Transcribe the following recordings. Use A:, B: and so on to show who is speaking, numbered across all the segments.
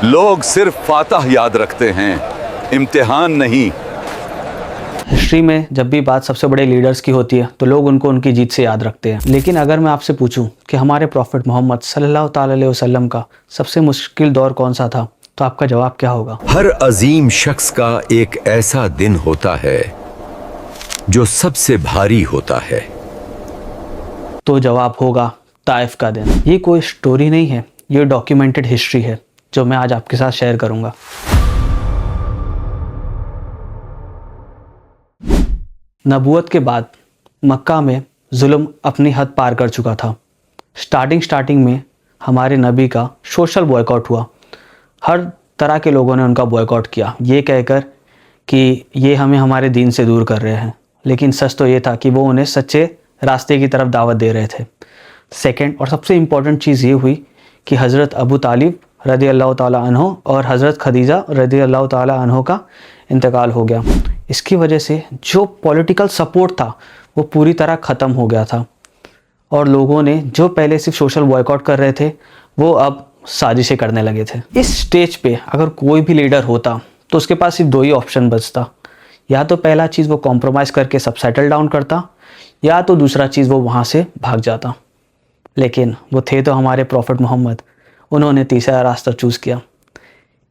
A: लोग सिर्फ फातह याद रखते हैं, इम्तिहान नहीं।
B: हिस्ट्री में जब भी बात सबसे बड़े लीडर्स की होती है तो लोग उनको उनकी जीत से याद रखते हैं। लेकिन अगर मैं आपसे पूछूं कि हमारे प्रॉफिट मोहम्मद सल्लल्लाहु ताला अलैहि वसल्लम का सबसे मुश्किल दौर कौन सा था, तो आपका जवाब क्या होगा?
C: हर अजीम शख्स का एक ऐसा दिन होता है जो सबसे भारी होता है।
B: तो जवाब होगा ताइफ का दिन। ये कोई स्टोरी नहीं है, ये डॉक्यूमेंटेड हिस्ट्री है जो मैं आज आपके साथ शेयर करूंगा। नबूवत के बाद मक्का में जुल्म अपनी हद पार कर चुका था। स्टार्टिंग में हमारे नबी का सोशल बॉयकॉट हुआ। हर तरह के लोगों ने उनका बॉयकॉट किया, ये कहकर कि ये हमें हमारे दीन से दूर कर रहे हैं। लेकिन सच तो ये था कि वो उन्हें सच्चे रास्ते की तरफ दावत दे रहे थे। सेकंड और सबसे इम्पॉर्टेंट चीज़ ये हुई कि हज़रत अबू तालिब रदी अल्लाह ताला अन्हो और हज़रत खदीजा रदी अल्लाह ताला अन्हो का इंतकाल हो गया। इसकी वजह से जो पॉलिटिकल सपोर्ट था वो पूरी तरह ख़त्म हो गया था और लोगों ने जो पहले सिर्फ सोशल बॉयकॉट कर रहे थे वो अब साजिशें करने लगे थे। इस स्टेज पे अगर कोई भी लीडर होता तो उसके पास सिर्फ दो ही ऑप्शन बचता, या तो पहला चीज़ वो कॉम्प्रोमाइज़ करके सब सेटल डाउन करता, या तो दूसरा चीज़ वो वहाँ से भाग जाता। लेकिन वो थे तो हमारे प्रॉफिट मोहम्मद, उन्होंने तीसरा रास्ता चूज़ किया।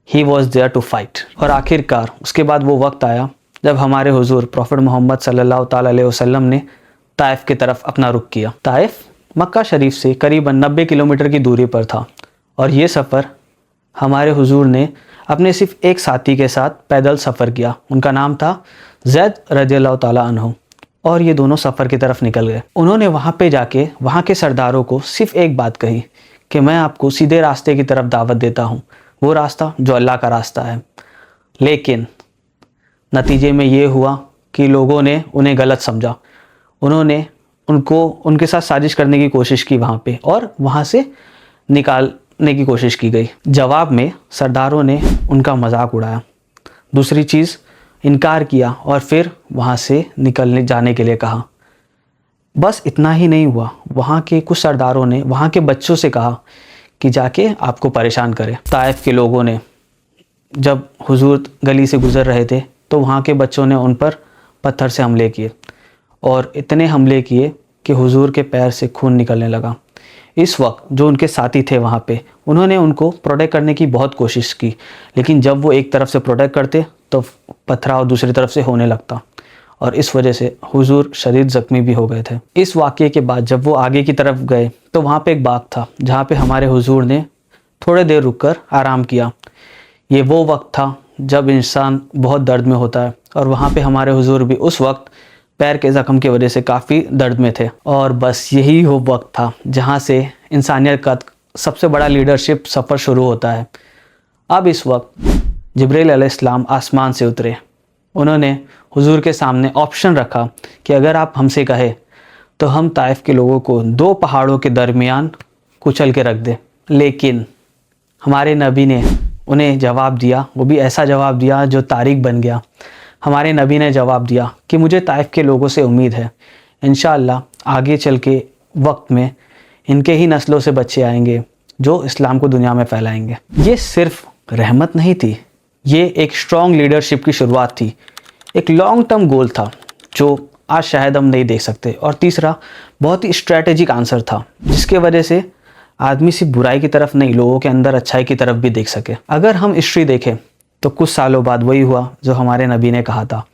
B: He was there to fight. और आखिरकार उसके बाद वो वक्त आया जब हमारे हुजूर प्रॉफिट मोहम्मद सल्लल्लाहु ताला अलैहि वसल्लम ने ताइफ की तरफ अपना रुख किया। ताइफ मक्का शरीफ से करीबन 90 किलोमीटर की दूरी पर था और ये सफ़र हमारे हुजूर ने अपने सिर्फ एक साथी के साथ पैदल सफ़र किया। उनका नाम था ज़ैद रज़ियल्लाहु ताला अन्हु, और ये दोनों सफ़र की तरफ निकल गए। उन्होंने वहाँ पे जाके वहाँ के सरदारों को सिर्फ एक बात कही कि मैं आपको सीधे रास्ते की तरफ दावत देता हूँ, वो रास्ता जो अल्लाह का रास्ता है। लेकिन नतीजे में ये हुआ कि लोगों ने उन्हें गलत समझा। उन्होंने उनके साथ साजिश करने की कोशिश की वहाँ पे, और वहाँ से निकालने की कोशिश की गई। जवाब में सरदारों ने उनका मजाक उड़ाया, दूसरी चीज़ इनकार किया और फिर वहाँ से जाने के लिए कहा। बस इतना ही नहीं हुआ, वहाँ के कुछ सरदारों ने वहाँ के बच्चों से कहा कि जाके आपको परेशान करें। ताइफ के लोगों ने जब हुजूर गली से गुज़र रहे थे तो वहाँ के बच्चों ने उन पर पत्थर से हमले किए, और इतने हमले किए कि हुजूर के पैर से खून निकलने लगा। इस वक्त जो उनके साथी थे वहाँ पे, उन्होंने उनको प्रोटेक्ट करने की बहुत कोशिश की, लेकिन जब वो एक तरफ से प्रोटेक्ट करते तो पथराव दूसरी तरफ से होने लगता, और इस वजह से हुजूर शदीद ज़ख्मी भी हो गए थे। इस वाक़ये के बाद जब वो आगे की तरफ गए तो वहाँ पे एक बाग था जहाँ पे हमारे हुजूर ने थोड़े देर रुककर आराम किया। ये वो वक्त था जब इंसान बहुत दर्द में होता है, और वहाँ पे हमारे हुजूर भी उस वक्त पैर के ज़ख्म की वजह से काफ़ी दर्द में थे। और बस यही वो वक्त था जहाँ से इंसानियत का सबसे बड़ा लीडरशिप सफ़र शुरू होता है। अब इस वक्त जिब्रील अलैहिस्सलाम आसमान से उतरे। उन्होंने हुजूर के सामने ऑप्शन रखा कि अगर आप हमसे कहे तो हम ताइफ के लोगों को दो पहाड़ों के दरमियान कुचल के रख दें। लेकिन हमारे नबी ने उन्हें जवाब दिया, वो भी ऐसा जवाब दिया जो तारीख बन गया। हमारे नबी ने जवाब दिया कि मुझे ताइफ के लोगों से उम्मीद है, इंशाअल्लाह आगे चल के वक्त में इनके ही नस्लों से बच्चे आएंगे जो इस्लाम को दुनिया में फैलाएंगे। ये सिर्फ रहमत नहीं थी, ये एक स्ट्रॉन्ग लीडरशिप की शुरुआत थी, एक लॉन्ग टर्म गोल था जो आज शायद हम नहीं देख सकते। और तीसरा बहुत ही स्ट्रैटेजिक आंसर था जिसके वजह से आदमी सिर्फ बुराई की तरफ नहीं, लोगों के अंदर अच्छाई की तरफ भी देख सके। अगर हम हिस्ट्री देखें तो कुछ सालों बाद वही हुआ जो हमारे नबी ने कहा था।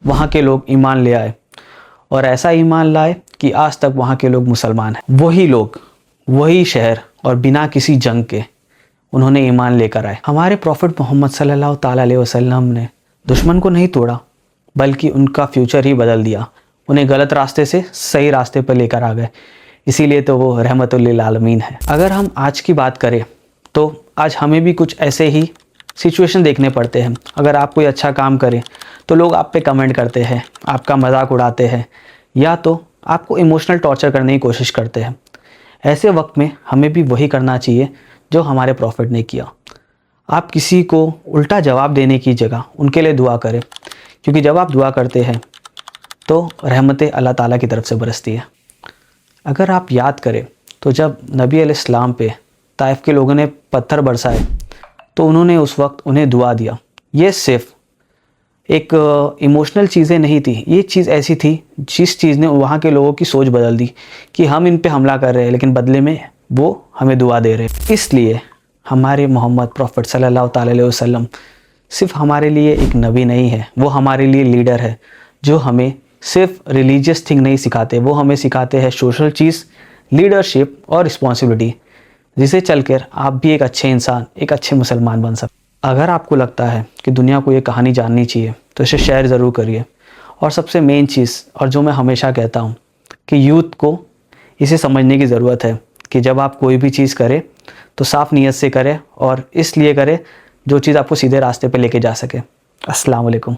B: वहाँ के लोग ईमान ले आए, और ऐसा ईमान लाए कि आज तक वहाँ के लोग मुसलमान हैं। वही लोग, वही शहर, और बिना किसी जंग के उन्होंने ईमान लेकर आए। हमारे प्रॉफिट मोहम्मद सल्लल्लाहु ताला अलैहि वसल्लम ने दुश्मन को नहीं तोड़ा, बल्कि उनका फ्यूचर ही बदल दिया। उन्हें गलत रास्ते से सही रास्ते पर लेकर आ गए। इसीलिए तो वो रहमतुल लिल आलमीन है। अगर हम आज की बात करें तो आज हमें भी कुछ ऐसे ही सिचुएशन देखने पड़ते हैं। अगर आप कोई अच्छा काम करें तो लोग आप पे कमेंट करते हैं, आपका मजाक उड़ाते हैं, या तो आपको इमोशनल टॉर्चर करने की कोशिश करते हैं। ऐसे वक्त में हमें भी वही करना चाहिए जो हमारे प्रॉफिट ने किया। आप किसी को उल्टा जवाब देने की जगह उनके लिए दुआ करें, क्योंकि जब आप दुआ करते हैं तो रहमतें अल्लाह ताला की तरफ से बरसती है। अगर आप याद करें तो जब नबी अलैहिस्सलाम पे ताइफ के लोगों ने पत्थर बरसाए तो उन्होंने उस वक्त उन्हें दुआ दिया। ये सिर्फ एक इमोशनल चीज़ें नहीं थी, ये चीज़ ऐसी थी जिस चीज़ ने वहाँ के लोगों की सोच बदल दी कि हम इन पे हमला कर रहे हैं लेकिन बदले में वो हमें दुआ दे रहे हैं। इसलिए हमारे मोहम्मद प्रॉफिट सल्लल्लाहु ताला अलैहि वसल्लम सिर्फ हमारे लिए एक नबी नहीं है, वो हमारे लिए लीडर है जो हमें सिर्फ रिलीजियस थिंग नहीं सिखाते, वो हमें सिखाते हैं सोशल चीज़, लीडरशिप और रिस्पॉन्सिबिलिटी, जिसे चलकर आप भी एक अच्छे इंसान, एक अच्छे मुसलमान बन सकते। अगर आपको लगता है कि दुनिया को ये कहानी जाननी चाहिए तो इसे शेयर ज़रूर करिए। और सबसे मेन चीज़, और जो मैं हमेशा कहता हूँ, कि यूथ को इसे समझने की ज़रूरत है कि जब आप कोई भी चीज़ करें तो साफ़ नीयत से करें और इसलिए करें जो चीज़ आपको सीधे रास्ते पे लेके जा सके। अस्सलाम वालेकुम।